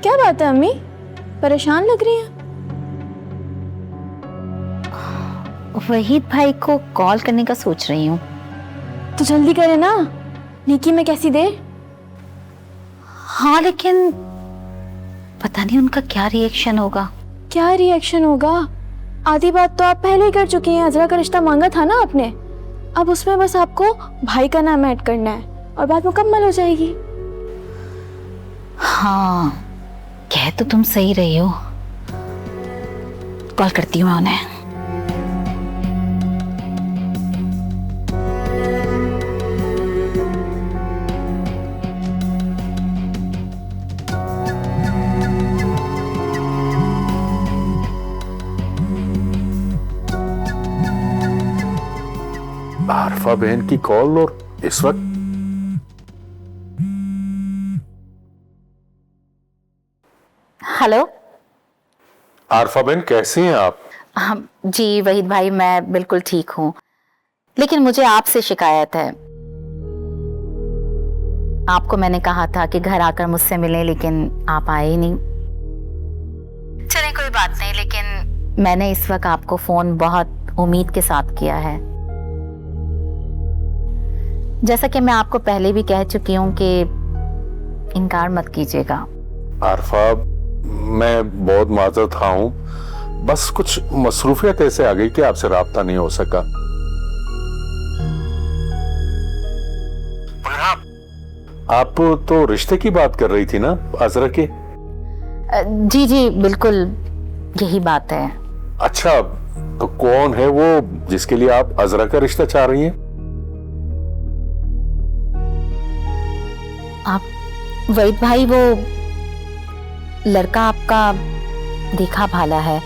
क्या बात है अम्मी, परेशान लग रही हैं? वहीद भाई को कॉल करने का सोच रही हूँ। तो जल्दी करें ना, निकी में कैसी देर। हाँ लेकिन पता नहीं उनका क्या रिएक्शन होगा। क्या रिएक्शन होगा? आधी बात तो आप पहले ही कर चुकी हैं। अजरा का रिश्ता मांगा था ना आपने, अब उसमें बस आपको भाई का नाम ऐड करना है और बात मुकम्मल हो जाएगी। हाँ कह तो तुम सही रही हो। कॉल करती हूँ मैं उन्हें। आरफा बहन की कॉल और इस वक्त। हेलो। आरफा बहन कैसी हैं आप? हाँ जी वहीद भाई, मैं बिल्कुल ठीक हूँ, लेकिन मुझे आपसे शिकायत है। आपको मैंने कहा था कि घर आकर मुझसे मिलें, लेकिन आप आए ही नहीं। चलिए कोई बात नहीं, लेकिन मैंने इस वक्त आपको फोन बहुत उम्मीद के साथ किया है। जैसा कि मैं आपको पहले भी कह चुकी हूँ कि इनकार मत कीजिएगा। आरफा, मैं बहुत माजरत खा हूं, बस कुछ मसरूफियत ऐसे आ गई कि आपसे राब्ता नहीं हो सका। पर आप तो रिश्ते की बात कर रही थी ना अजरा के? जी जी बिल्कुल यही बात है। अच्छा, तो कौन है वो जिसके लिए आप अजरा का रिश्ता चाह रही हैं? आप वहीद भाई, वो लड़का आपका देखा भाला है।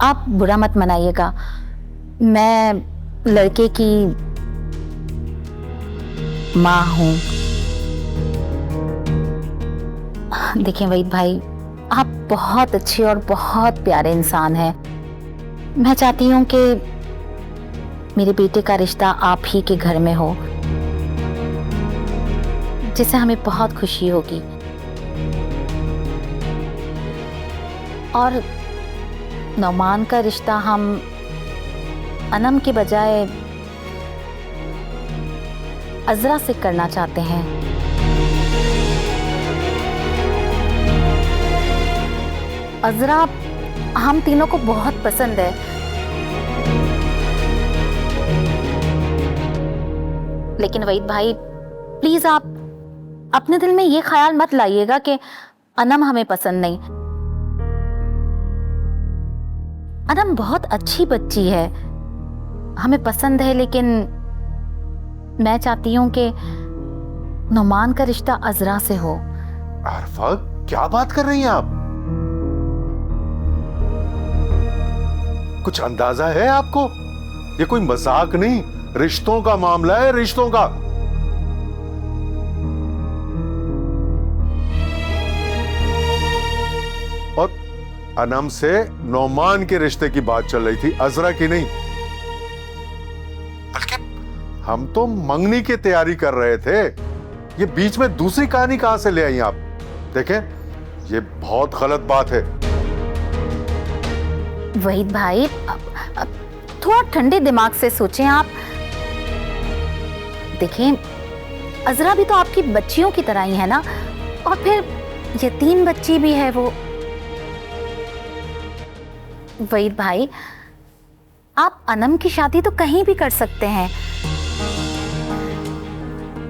आप बुरा मत मनाइएगा, मैं लड़के की माँ हूं। देखिए वहीद भाई, आप बहुत अच्छे और बहुत प्यारे इंसान हैं। मैं चाहती हूं कि मेरे बेटे का रिश्ता आप ही के घर में हो, जिससे हमें बहुत खुशी होगी। और नौमान का रिश्ता हम अनम के बजाय अजरा से करना चाहते हैं। अजरा हम तीनों को बहुत पसंद है, लेकिन वहीद भाई प्लीज आप अपने दिल में ये ख्याल मत लाइएगा कि अनम हमें पसंद नहीं। अनम बहुत अच्छी बच्ची है, हमें पसंद है, लेकिन मैं चाहती हूं कि नौमान का रिश्ता अजरा से हो। आरफा, क्या बात कर रही हैं आप? कुछ अंदाजा है आपको? ये कोई मजाक नहीं, रिश्तों का मामला है, रिश्तों का। और अनम से नौमान के रिश्ते की बात चल रही थी, अजरा की नहीं। बल्कि हम तो मंगनी की तैयारी कर रहे थे। ये बीच में दूसरी कहानी कहां से ले आई आप? देखें, ये बहुत गलत बात है। वहीद भाई, थोड़ा ठंडे दिमाग से सोचें आप। देखें, अजरा भी तो आपकी बच्चियों की तरह ही है ना, और फिर यतीम बच्ची भी है वो। वहीद भाई, आप अनम की शादी तो कहीं भी कर सकते हैं,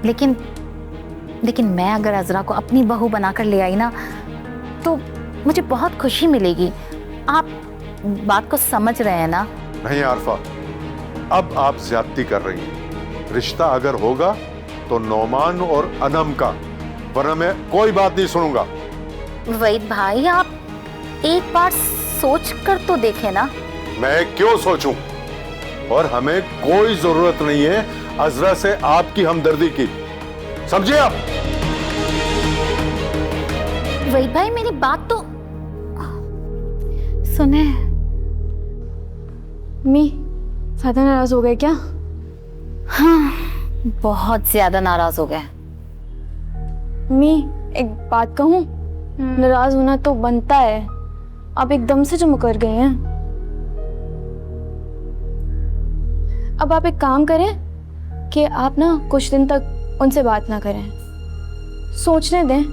लेकिन मैं अगर अजरा को अपनी बहू बनाकर ले आई ना, तो मुझे बहुत खुशी मिलेगी। आप बात को समझ रहे हैं ना? नहीं आरफा, अब आप ज्यादती कर रही हैं। रिश्ता अगर होगा तो नौमान और अनम का, वरना मैं कोई बात नहीं सुनूंगा। वहीद भाई, आप एक बार सोच कर तो देखें ना। मैं क्यों सोचूं? और हमें कोई जरूरत नहीं है अजरा से आपकी हमदर्दी की, समझे आप? वहीद भाई, मेरी बात तो सुने। मी, ज्यादा नाराज हो गए क्या? हाँ, बहुत ज्यादा नाराज हो गए। मी एक बात कहूँ, नाराज होना तो बनता है। आप एकदम से जो मुकर गए हैं। अब आप एक काम करें कि आप ना कुछ दिन तक उनसे बात ना करें, सोचने दें।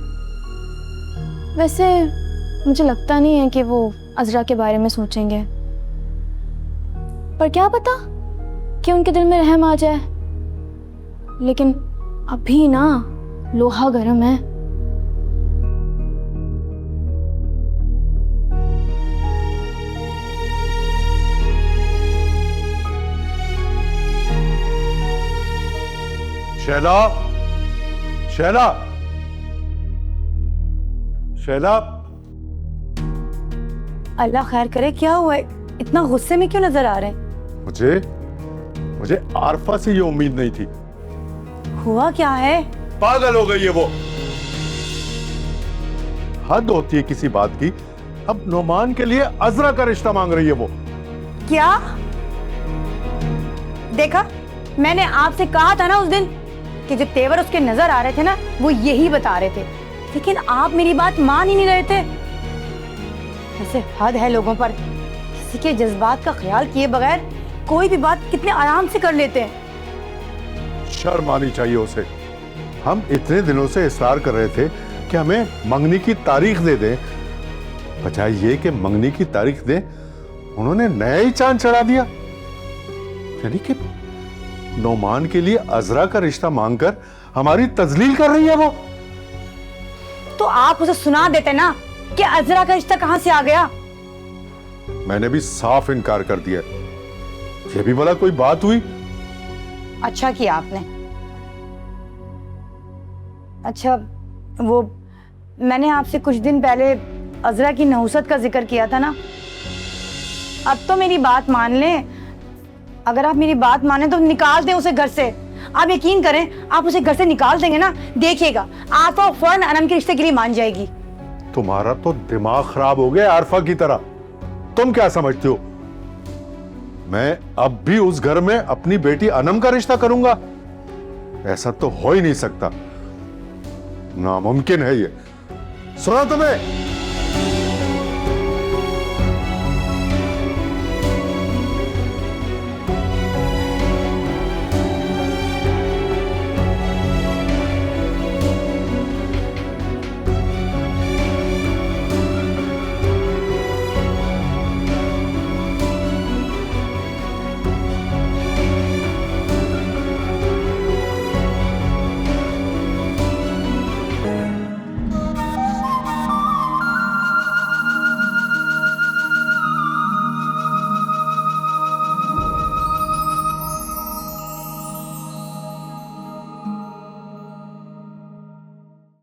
वैसे मुझे लगता नहीं है कि वो अज़रा के बारे में सोचेंगे, पर क्या पता कि उनके दिल में रहम आ जाए। लेकिन अभी ना लोहा गर्म है। शैला, शैला, शैला, अल्लाह खैर करे, क्या हुआ है? इतना गुस्से में क्यों नजर आ रहे हैं? मुझे आरफा से ये उम्मीद नहीं थी। हुआ क्या है? पागल हो गई है वो। हद होती है किसी बात की। अब नोमान के लिए अजरा का रिश्ता मांग रही है वो। क्या? देखा, मैंने आपसे कहा था ना उस दिन कि जो तेवर उसके नजर आ रहे थे ना, वो यही बता रहे थे, लेकिन आप मेरी बात मान ही नहीं रहे थे। ऐसे हद है लोगों पर, किसी के जज्बात का ख्याल किए बगैर कोई भी बात कितने आराम से कर लेते हैं। शर्म आनी चाहिए उसे। हम इतने दिनों से इसरार कर रहे थे कि हमें मंगनी की तारीख दे दें, बजाय ये कि मंगनी की तारीख दें, उन्होंने नया ही चांद चढ़ा दिया। यानी कि नोमान के लिए अजरा का रिश्ता मांगकर हमारी तजलील कर रही है वो। तो आप उसे सुना देते ना कि अजरा का रिश्ता कहां से आ गया। मैंने भी साफ इनकार कर दिया। ये भी भला कोई बात हुई? अच्छा किया आपने। अच्छा, वो मैंने आपसे कुछ दिन पहले अजरा की नहुसत का जिक्र किया था ना, अब तो मेरी बात मान लें। अगर आप मेरी बात माने तो निकाल दें उसे घर से। आप यकीन करें, आप उसे घर से निकाल देंगे ना, देखिएगा आरफा फौरन अनम के रिश्ते के लिए मान जाएगी। तुम्हारा तो दिमाग खराब हो गया आरफा की तरह। तुम क्या समझते हो मैं अब भी उस घर में अपनी बेटी अनम का रिश्ता करूंगा? ऐसा तो हो ही नहीं सकता, नामुमकिन है ये। सुना तुम्हें?